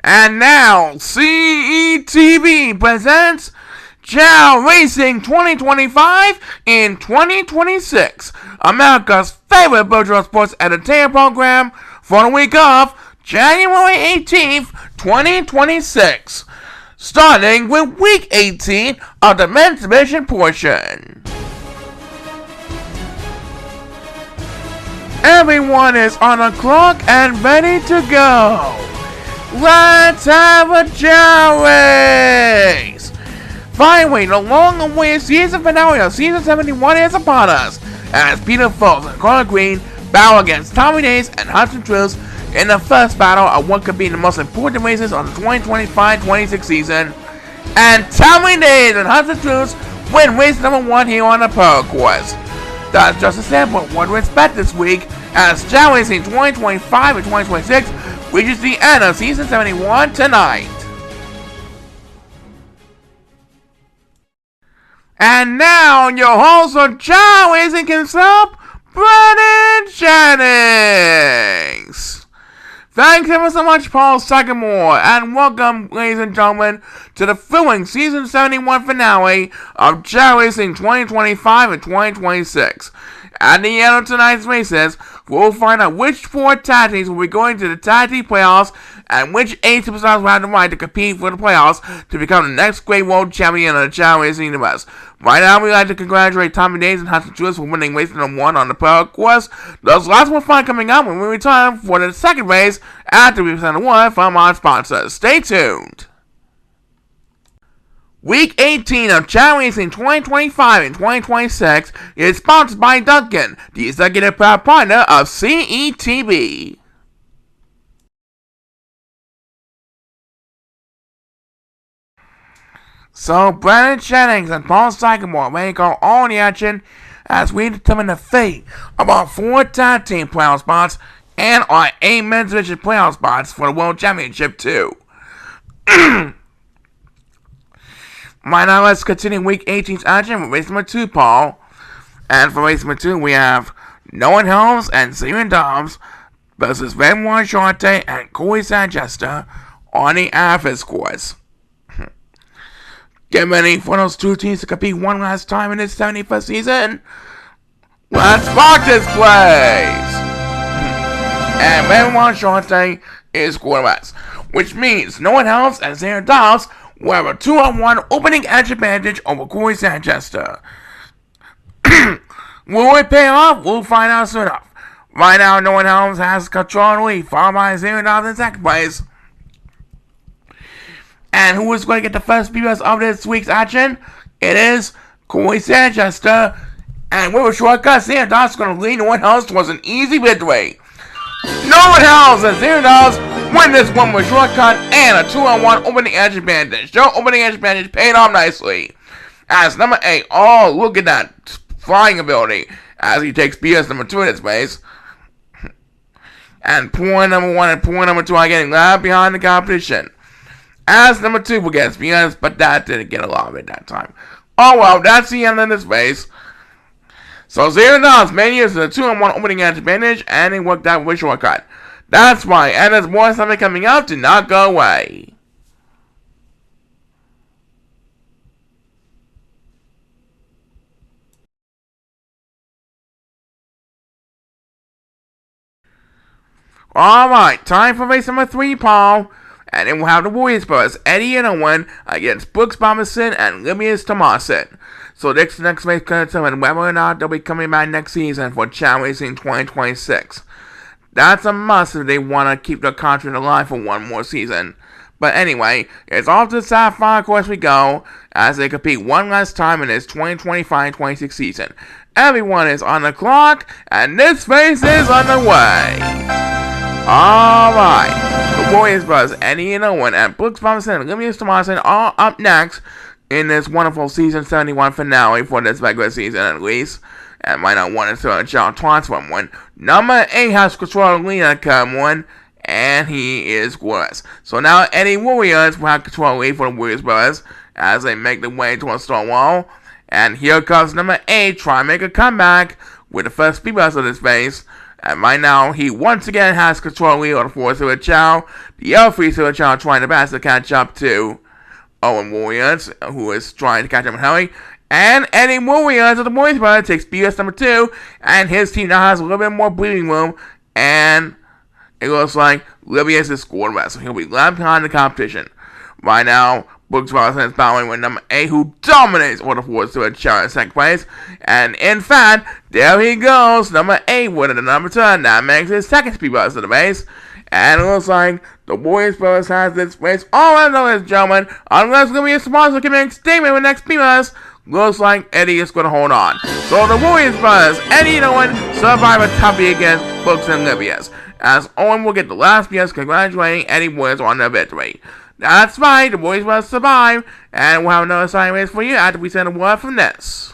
And now, CETV presents Chao Racing 2025 in 2026, America's favorite virtual sports entertainment program for the week of January 18th, 2026, starting with week 18 of the men's division portion. Everyone is on the clock and ready to go. Let's have a Chao race! Finally, the long-awaited season finale of Season 71 is upon us, as Peter Fox and Carter Green battle against Tommy Days and Hudson Truce in the first battle of what could be the most important races on the 2025-26 season, and Tommy Days and Hudson Truce win race number 1 here on the Pearl course. That's just a sample of what to expect this week, as Chao Racing 2025 and 2026 reaches the end of Season 71 tonight. And now, your host of Chao Racing himself, Brennan Jennings. Thanks ever so much, Paul Sagamore, and welcome, ladies and gentlemen, to the thrilling Season 71 finale of Chao Racing 2025 and 2026. At the end of tonight's races, we'll find out which 4 tag teams will be going to the tag team playoffs and which 8 superstars will have the right to compete for the playoffs to become the next great world champion of the Chao Racing universe. Right now, we'd like to congratulate Tommy Days and Hudson Truce for winning race number 1 on the Pearl course. There's lots more fun coming up when we return for the second race after we present a word from our sponsors. Stay tuned. Week 18 of Chao Racing 2025 and 2026 is sponsored by Duncan, the executive proud partner of CETV. So, Brennan Jennings and Paul Sycamore ready to go all in the action as we determine the fate of our 4 tag team playoff spots and our 8 men's division playoff spots for the World Championship too. Right now, let's continue week 18's action with race number 2, Paul. And for race number 2, we have Noah Helms and Steven Dobbs versus Benoit Charte and Corey Sanchester on the Athens course. Get ready for those 2 teams to compete one last time in this 71st season. Let's spark this place! And Benoit Charte is quarterbacks, which means Noah Helms and Steven Dobbs will have a 2-on-1 opening edge advantage over Corey Sanchester. Will it pay off? We'll find out soon enough. Right now, Noah Helms has control of the lead, followed by Steven Dobbs in second place. And who is going to get the first BS of this week's action? It is Corey Sanchester. And with a shortcut, Steven Dobbs is going to lead Noah Helms towards an easy victory. Noah Helms and Steven Dobbs win this one with a shortcut and a 2-on-1 opening edge advantage. Their opening edge advantage paid off nicely. As number 8, oh, look at that flying ability as he takes BS number 2 in his place. And point number 1 and point number 2 are getting left behind the competition. As number 2 will get BS, but that didn't get a lot of it that time. Oh well, that's the end of this race. So Steven Dobbs made use of the 2-on-1 opening edge advantage and he worked out with a shortcut. That's why, and there's more stuff coming out, do not go away. Alright, time for race number 3, Paul. And then we'll have the Warriors brothers, Eddie and Owen, against Brooks Robinson and Livius Tomasin. So this next race can determine whether or not they'll be coming back next season for Chao Racing 2026. That's a must if they want to keep their contract alive for one more season. But anyway, it's off to the Sapphire course we go, as they compete one last time in this 2025-26 season. Everyone is on the clock, and this race is underway. Alright, the Warriors brothers, Eddie and Owen, and Brooks Robinson and Livius Tomasin are up next in this wonderful Season 71 finale for this regular season at least. And might not want to throw a Chao twice from one. Number 8 has control of Lena come one, and he is scoreless. So now Eddie Warriors will have control of the lead for the Warriors brothers as they make their way towards Stonewall. And here comes number 8, trying to make a comeback with the first speed bus of this race. And right now, he once again has control lead on the 4 Silver Chao. The other 3 Silver Chao trying to best to catch up to Owen Warriors, who is trying to catch up with Harry. And Eddie Warriors of the Boys Brother takes BS number 2, and his team now has a little bit more breathing room, and it looks like Livius is scored less, so he'll be left behind the competition. Right now, Brooks Robinson is battling with number 8, who dominates all the 4 Silver Chao in second place. And in fact, there he goes, number 8 winning the number 10. That makes his second speed bus of the race. And it looks like the Boys Brothers has this race all I know, ladies and gentlemen. Unless there's going to be a sponsor coming in statement with next speed bus, looks like Eddie is going to hold on. So the Warriors Brothers, Eddie and Owen, survive a toughie against Brooks and Livius, as Owen will get the last PS congratulating Eddie Warriors on their victory. That's right, the Warriors Brothers survive, and we'll have another sign race for you after we send a word from this.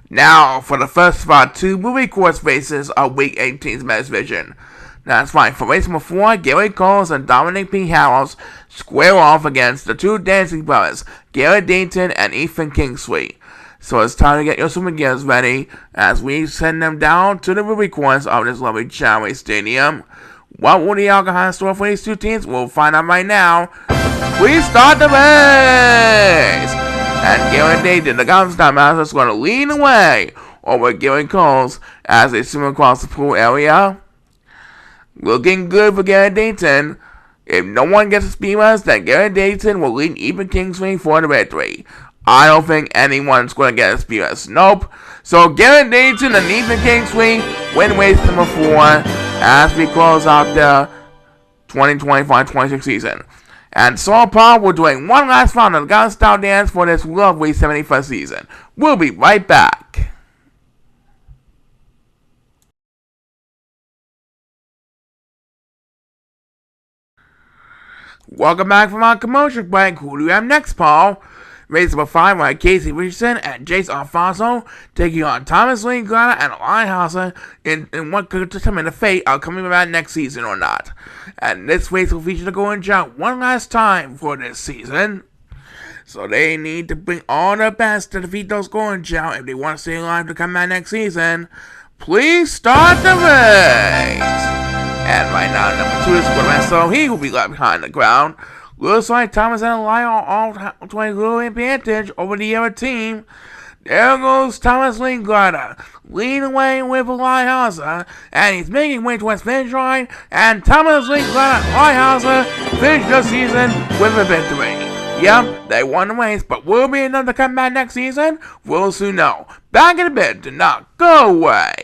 Now, for the first of our 2 movie course races of Week 18's Men's Vision. That's right, for race number 4, Gary Coles and Dominic P. Harrells square off against the 2 dancing brothers, Garrett Dayton and Ethan Kingsley. So it's time to get your swimming gears ready as we send them down to the movie course of this lovely Chao Stadium. What will the outcome have in store for these 2 teams? We'll find out right now. Please start the race! And Garrett Dayton, the Gotham Master, is going to lead away over Gary Coles as they swim across the pool area. Looking good for Garrett Dayton. If no one gets a speed bus, then Garrett Dayton will lead Ethan Kingsley for the victory. I don't think anyone's going to get a speed bus. Nope. So Garrett Dayton and Ethan Kingsley win race number 4 as we close out the 2025-26 season. And so far, we're doing one last round of the Gotham Style Dance for this lovely 71st season. We'll be right back. Welcome back from our commercial break. Who do we have next, Paul? Race number 5 by Casey Richardson and Jace Alfonso taking on Thomas Lee Glada and Eli Hauser in what could determine the fate of coming back next season or not. And this race will feature the Golden Giant one last time for this season. So they need to bring all their best to defeat those Golden Giant if they want to stay alive to come back next season. Please start the race! And right now, number 2 is Squidman, so he will be left behind the ground. Looks like Thomas and Eli are all to a little advantage over the other team. There goes Thomas Linklater, leading away with Eli Hauser, and he's making way towards finish line, and Thomas Linklater and Eli Hauser finish the season with a victory. Yep, they won the race, but will be another comeback next season? We'll soon know. Back in a bit, do not go away.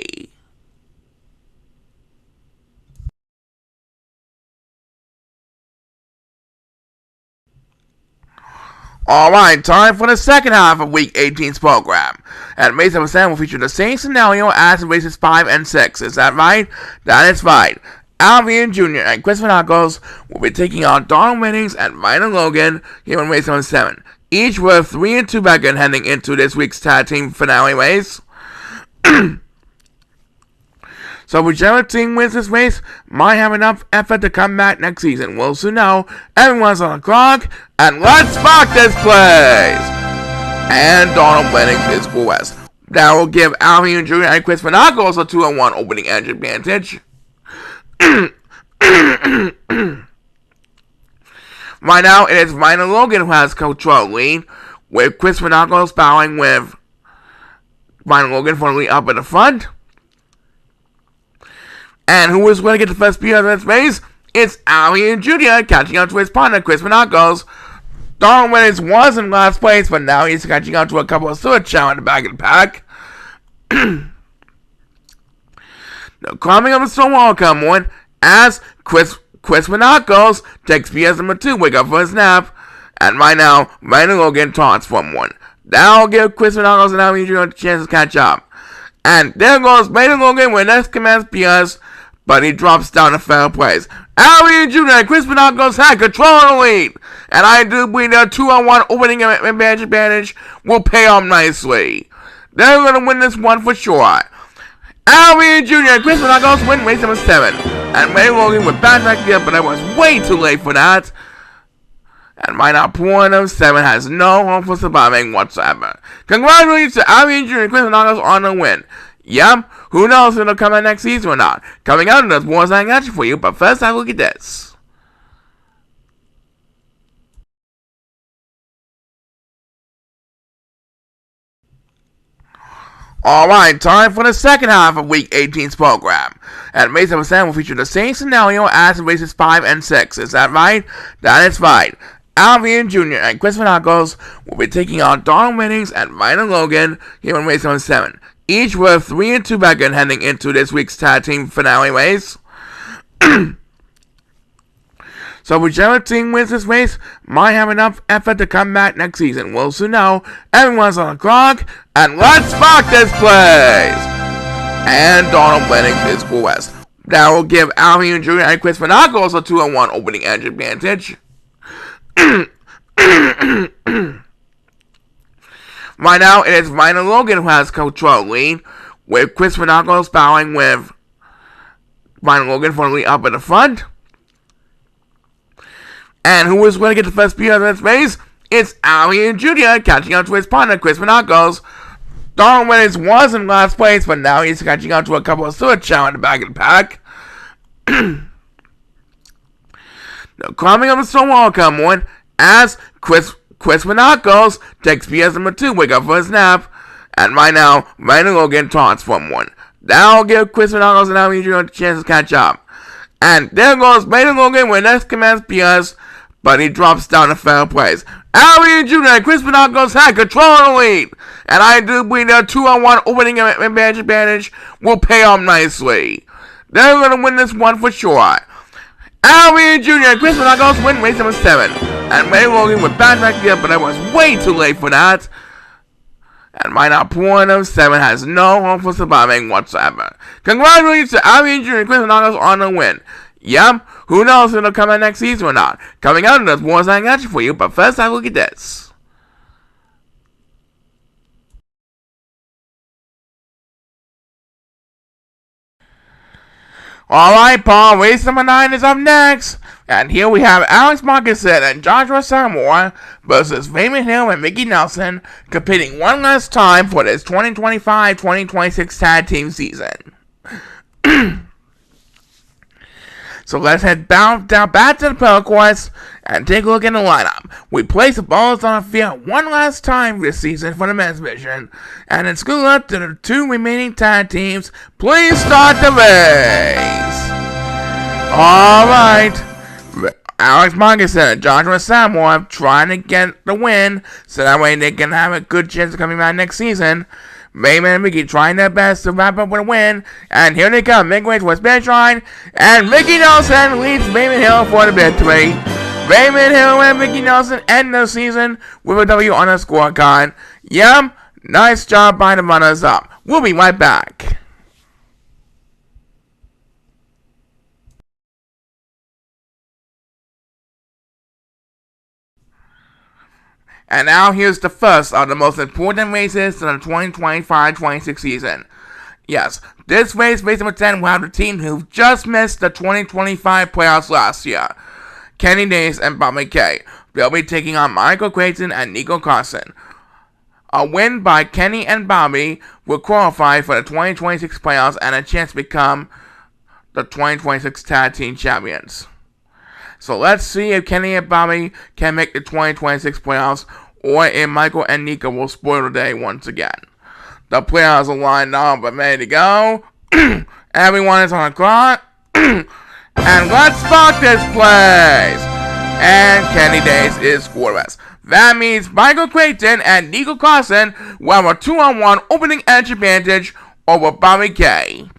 Alright, time for the second half of Week 18's program. And race number 7 will feature the same scenario as in races 5 and 6. Is that right? That is right. Alvin Jr. and Chris Vanakos will be taking on Don Winnings and Ryan Logan here in race number 7. Each with 3 and 2 record heading into this week's tag team finale race. So whichever team wins this race might have enough effort to come back next season. We'll soon know. Everyone's on the clock, and let's spark this place! And Donald Winnings is for West. That will give Alvin Jr. and Chris Vanakos a 2-1 opening edge advantage. Right now, it is Ryan Logan who has control lead, with Chris Vanakos battling with Ryan Logan for the lead up at the front. And who is going to get the first speed of this race? It's Alvin Jr. catching up to his partner, Chris Vanakos. Don Winnings was in last place, but now he's catching up to a couple of Silver Chao in the back of the pack. Now, climbing up the stone wall, come on, as Chris Vanakos takes PS number 2, wake up for his nap. And right now, Ryan Logan taunts from 1. That'll give Chris Vanakos and Alvin Jr. a chance to catch up. And there goes Ryan Logan with next commands PS, but he drops down to fair place. Alvin Jr. and Chris Vanakos had control of the lead, and I do believe their 2-on-1 opening advantage will pay off nicely. They're going to win this one for sure. Alvin Jr. and Chris Vanakos win race number 7, and Ryan Logan with bad back here, but I was way too late for that. And my now point of 7 has no hope for surviving whatsoever. Congratulations to Alvin Jr. and Chris Monagos on the win. Yep, who knows if it'll come out next season or not. Coming out, there's more I got for you, but first I look at this. Alright, time for the second half of Week 18's program. And race number 7 will feature the same scenario as races 5 and 6. Is that right? That is right. Alvin Jr. and Chris Monagos will be taking on Donald Winnings and Ryan Logan here in race number 7. Each with 3 and 2 record heading into this week's tag team finale race. So whichever team wins this race might have enough effort to come back next season. We'll soon know. Everyone's on the clock, and let's spark this place! And Donald Winnings is for West. That will give Alvin Jr. and Chris Monagos a 2-on-1 opening edge advantage. Right now, it is Ryan Logan who has control lead, with Chris Monagos battling with Ryan Logan for the lead up in the front. And who is going to get the first speed of this race? It's Alvin Jr. catching up to his partner, Chris Monagos. Donald Winnings was in last place, but now he's catching up to a couple of Chao in the back of the pack. The climbing of the stone wall come on as Chris Monagos takes PS number 2, wake up for a snap. And right now, Ryan Logan taunts from one. That'll give Chris Monagos and Alvin Jr. a chance to catch up. And there goes Ryan Logan with next commands PS, but he drops down to fair place. Alvin Jr. and Chris Monagos had control of the lead, and I do believe their 2-on-1 opening advantage will pay off nicely. They're going to win this one for sure. Alvin Jr. and Chris Monagos win race number 7, and Ryan Logan with back here, but I was way too late for that. And my now point of 7 has no hope for surviving whatsoever. Congratulations to Alvin Jr. and Chris Monagos on the win. Yep, who knows if it'll come out next season or not. Coming out, there's more I got for you, but first I look at this. Alright, Paul, race number 9 is up next. And here we have Alex Markinson and Joshua Samore versus Raymond Hill and Mickey Nelson competing one last time for this 2025-2026 tag team season. So let's head down back to the pedal course and take a look at the lineup. We place the balls on the field one last time this season for the men's division. And it's good luck to the 2 remaining tag teams. Please start the race. Alright. Alex Markinson and Joshua Samore trying to get the win so that way they can have a good chance of coming back next season. Raymond and Mickey trying their best to wrap up with a win, and here they come, midway towards finish line, and Mickey Nelson leads Raymond Hill for the victory. Raymond Hill and Mickey Nelson end the season with a W on the scorecard. Yep, nice job by the runners up. We'll be right back. And now here's the first of the most important races in the 2025-26 season. Yes, this race number 10, will have the team who just missed the 2025 playoffs last year. Kenny Days and Bobby Kay. They'll be taking on Michael Creighton and Nico Carson. A win by Kenny and Bobby will qualify for the 2026 playoffs and a chance to become the 2026 tag team champions. So let's see if Kenny and Bobby can make the 2026 playoffs, or if Michael and Nico will spoil the day once again. The playoffs are lined up and ready to go. Everyone is on the clock. And let's spark this place. And Kenny Days is scoreless. That means Michael Creighton and Nico Carson will have a 2-on-1 opening edge advantage over Bobby Kay.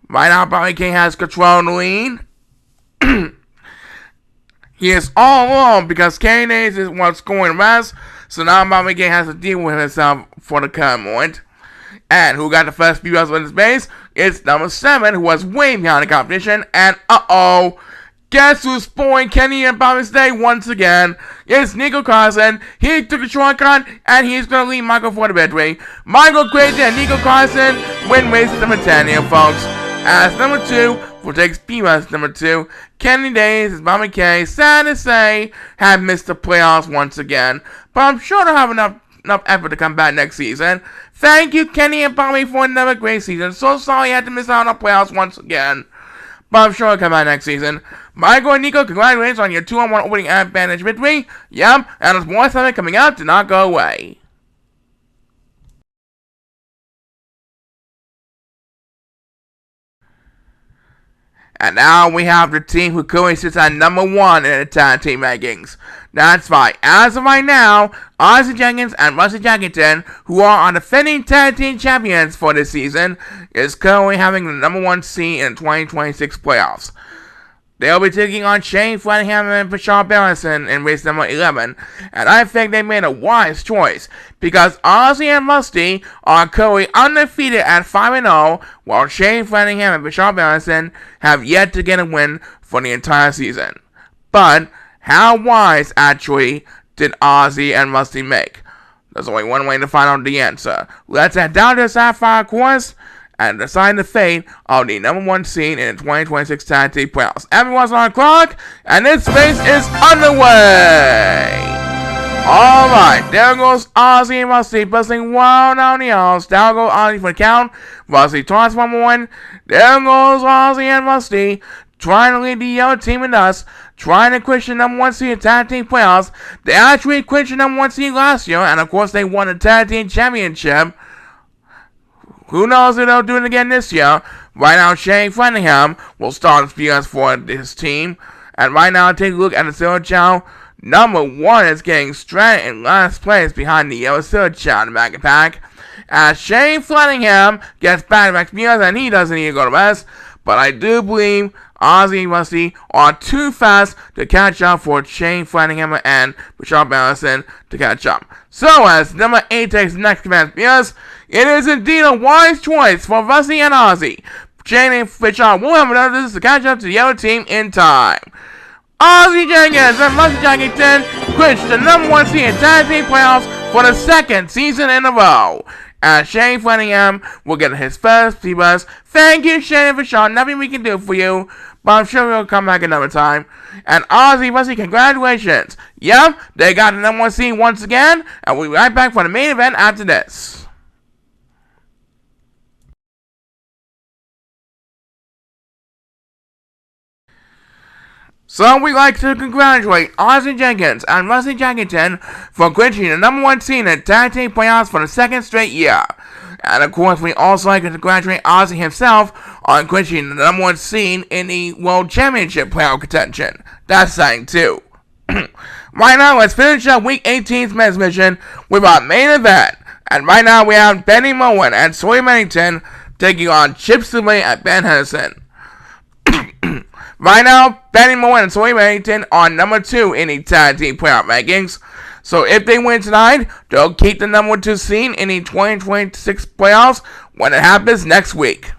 Right now, Bobby Kay has control of the lead. He is all alone because Kenny Days is what's going rest, so now Bobby Kay has to deal with himself for the current moment. And who got the first few yards in his base? It's number 7, who was way behind the competition, and guess who's spoiling Kenny and Bobby's day once again? It's Nico Carson. He took a shortcut, and he's going to lead Michael for the victory. Michael Creighton and Nico Carson win race number 10 here, folks. As number 2, for takes BS number 2, Kenny Days is Bobby K, sad to say, have missed the playoffs once again, but I'm sure they'll have enough effort to come back next season. Thank you, Kenny and Bobby, for another great season. So sorry you had to miss out on the playoffs once again, but I'm sure it'll come back next season. Michael and Nico, congratulations on your 2-on-1 opening advantage victory. Yep, and there's more something coming out, do not go away. And now we have the team who currently sits at number 1 in the tag team rankings. That's right, as of right now, Ozzy Jenkins and Rusty Jackington, who are our defending tag team champions for this season, is currently having the number 1 seed in the 2026 playoffs. They'll be taking on Shane Flanagan and Bashar Barrison in race number 11, and I think they made a wise choice, because Ozzy and Rusty are currently undefeated at 5-0, while Shane Flanagan and Bashar Barrison have yet to get a win for the entire season. But how wise, actually, did Ozzy and Rusty make? There's only one way to find out the answer. Let's head down to the Sapphire course and decide the fate of the number 1 seed in the 2026 Tag Team Playoffs. Everyone's on the clock, and this race is underway! Alright, there goes Ozzy and Rusty, busting well down the aisles. Down goes Ozzy for the count. Rusty toss one more one. There goes Ozzy and Rusty, trying to lead the yellow team and us, trying to clinch the number 1 seed in Tag Team Playoffs. They actually clinched the number 1 seed last year, and of course they won the Tag Team Championship. Who knows if they'll do it again this year. Right now, Shane Flanagan will start the spears for this team. And right now, take a look at the Silver Chao. Number 1 is getting straight in last place behind the yellow Silver Chao in the back of the pack. As Shane Flanagan gets back-to-back spears, and he doesn't need to go to rest. But I do believe Ozzy and Rusty are too fast to catch up for Shane Flanagan and Bashar Barrison to catch up. So as number 8 takes next command spears, it is indeed a wise choice for Rusty and Ozzy. Shane and Bashar will have enough of this to catch up to the yellow team in time. Ozzy Jenkins and Rusty Jackington clinched the number 1 seed in Tag Team Playoffs for the 2nd season in a row. And Shane Flanagan will get his first P-Bus. Thank you, Shane and Bashar. Nothing we can do for you, but I'm sure we'll come back another time. And Ozzy, Rusty, congratulations. Yep, they got the number 1 seed once again, and we'll be right back for the main event after this. So we'd like to congratulate Ozzy Jenkins and Rusty Jackington for clinching the number 1 seed in the Tag Team Playoffs for the 2nd straight year. And of course, we also like to congratulate Ozzy himself on clinching the number 1 seed in the World Championship playoff contention. That's exciting too. Right now, let's finish up Week 18's men's mission with our main event. And right now, we have Benny Moen and Sawyer Bennington taking on Chip Subley and Ben Henderson. Right now, Benny Moen and Sawyer Bennington are number 2 in the Tag Team Playoff rankings. So if they win tonight, they'll keep the number 2 seed in the 2026 playoffs when it happens next week.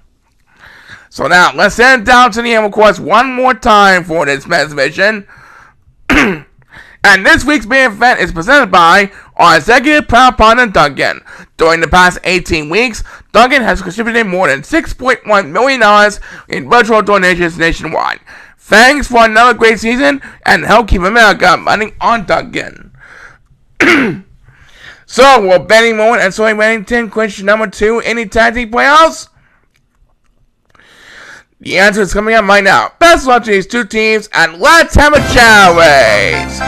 So now, let's head down to the Animal Course one more time for this men's mission. And this week's main event is presented by our executive proud partner, Duncan. During the past 18 weeks, Duncan has contributed more than $6.1 million in virtual donations nationwide. Thanks for another great season, and help keep America running on Duncan. So, will Benny Moen and Sawyer Bennington clinch number 2 in the Tag Team Playoffs? The answer is coming up right now. Best of luck to these two teams, and let's have a Chao race!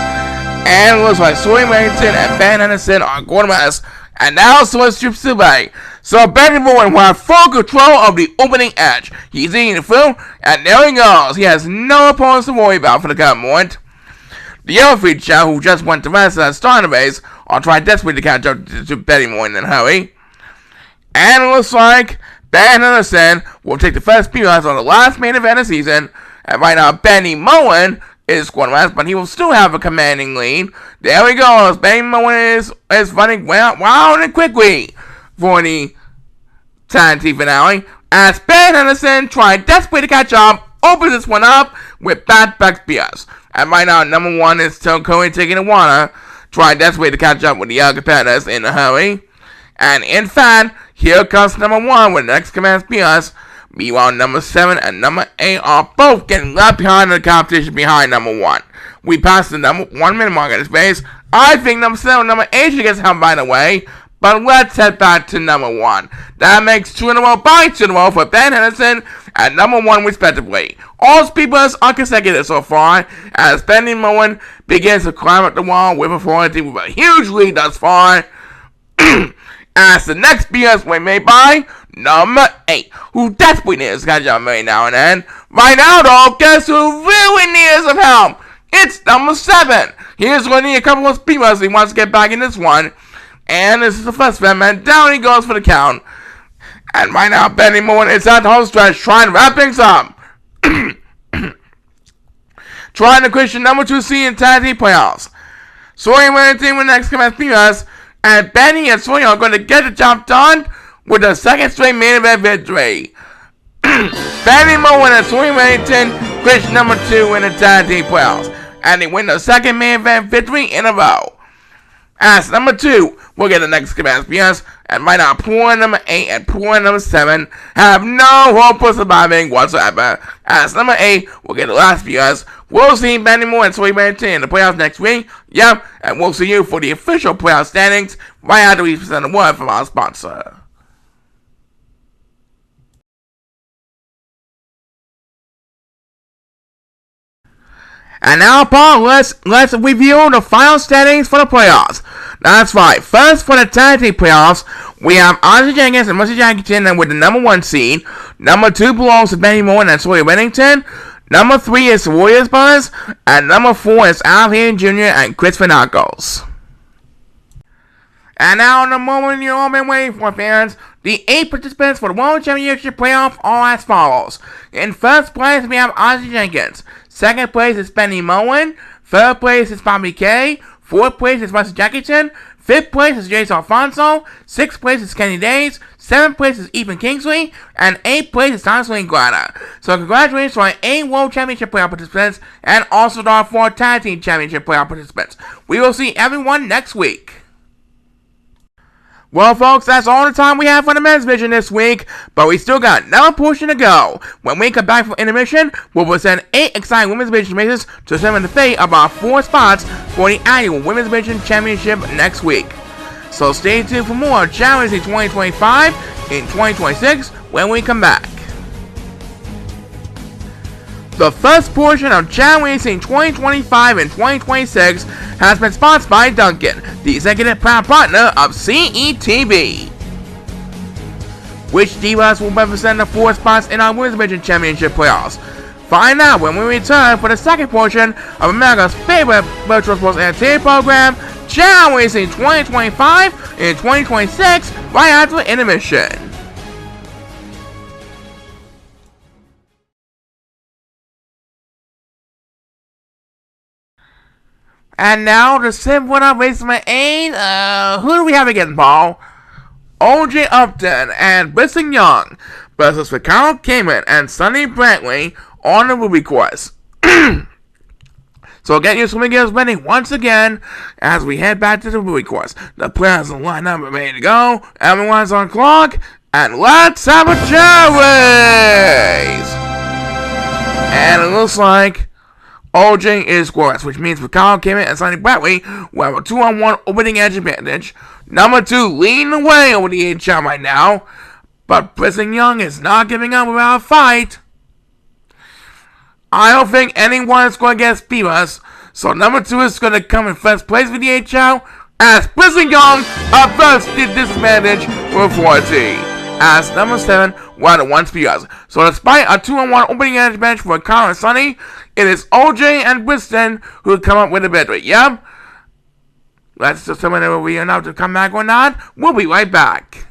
And it looks like Sawyer Bennington and Ben Henderson are going to mess, and now so is Chip Subley. So Benny Moen will have full control of the opening edge. He's eating the food, and there he goes. He has no opponents to worry about for the current moment. The other three Chao, who just went to rest at the start of the race, are trying desperately to catch up to Benny Moen in a hurry. And it looks like Ben Henderson will take the first POS on the last main event of the season. And right now, Benny Moen is going to rest, but he will still have a commanding lead. There he goes. Benny Moen is running wild and quickly for the Tag Team finale. As Ben Henderson tried desperately to catch up, opens this one up with back spears. And right now, number 1 is still currently taking the water, trying desperately to catch up with the other competitors in a hurry. And in fact, here comes number 1 with the next command spears. Meanwhile, number 7 and number 8 are both getting left behind in the competition behind number 1. We passed the number 1 minute mark in this space. I think number 7 and number 8 should get help by the way. But let's head back to number 1. That makes 2 in a row by 2 in a row for Ben Henderson and number 1 respectively. All speedrunners are consecutive so far, as Benny Moen begins to climb up the wall with authority with a huge lead thus far. As the next BS was made by number 8, who desperately needs to catch up every now and then. Right now though, guess who really needs some help? It's number 7. Here's going to need a couple of speedrunners if he wants to get back in this one. And this is the first event, man. Down he goes for the count. And right now, Benny Moen is at the home stretch trying to wrap things up. Trying to clinch the number 2 seed in tag team playoffs. Sawyer Wellington with next command speedrunners. And Benny and Sawyer are going to get the job done with a second straight main event victory. Benny Moen and Sawyer Wellington clinch number 2 in the tag team playoffs. And they win the second main event victory in a row. As number 2, we'll get the next command speedrunners, and right now, poor number 8 and poor number 7 have no hope for surviving whatsoever. As number 8, we'll get the last speedrunners. We'll see Benny Moen and Sawyer Wellington in the playoffs next week. Yep, and we'll see you for the official playoff standings right after we present a word from our sponsor. And now, Paul, let's review the final standings for the playoffs. That's right. First, for the tag team playoffs, we have Ozzy Jenkins and Mercy Jackson with the number 1 seed. Number 2 belongs to Benny Moen and Sawyer Wellington. Number 3 is the Warriors Brothers. And number 4 is Al Hayden Jr. and Chris Finacos. And now, the moment you've all been waiting for, fans. The 8 participants for the World Championship playoff are as follows. In first place, we have Ozzy Jenkins. Second place is Benny Moen. Third place is Bobby Kay. Fourth place is Russell Jackson. Fifth place is Jason Alfonso. Sixth place is Kenny Days. Seventh place is Ethan Kingsley. And eighth place is Thomas Linguada. So congratulations to our 8 World Championship playoff participants and also to our 4 Tag Team Championship playoff participants. We will see everyone next week. Well, folks, that's all the time we have for the men's division this week, but we still got another portion to go. When we come back from intermission, we'll present 8 exciting women's division races to determine the fate of our 4 spots for the annual women's division championship next week. So stay tuned for more Chao in 2025 and 2026 when we come back. The first portion of Chao Racing 2025 and 2026 has been sponsored by Duncan, the executive proud partner of CETV. Which divas will represent the 4 spots in our Women's Division Championship playoffs? Find out when we return for the second portion of America's favorite virtual sports entertainment program, Chao Racing 2025 and 2026, right after intermission. And now the 7th winner, race number 8. Who do we have again, Paul? O.J. Upton and Brisson Young versus Ricardo Kamen and Sonny Brantley on the Ruby course. So get your swimming gears ready once again as we head back to the Ruby course. The players are lined up and ready to go. Everyone's on clock. And let's have a chair race! And it looks like OJ is scoreless, which means Ricardo Kamen and Sonny Brantley will have a 2-on-1 opening edge advantage. Number 2 leading the way over the HL right now, but Brisson Young is not giving up without a fight. I don't think anyone is going to get speedrunners, so number 2 is going to come in first place with the HL, as Brisson Young averts the disadvantage with 40. As number 7 were the 1 speedrunners. So despite a 2-on-1 opening edge advantage for Ricardo and Sonny, it is OJ and Brisson who come up with the victory. Yep. Let's determine whether we are now to come back or not. We'll be right back.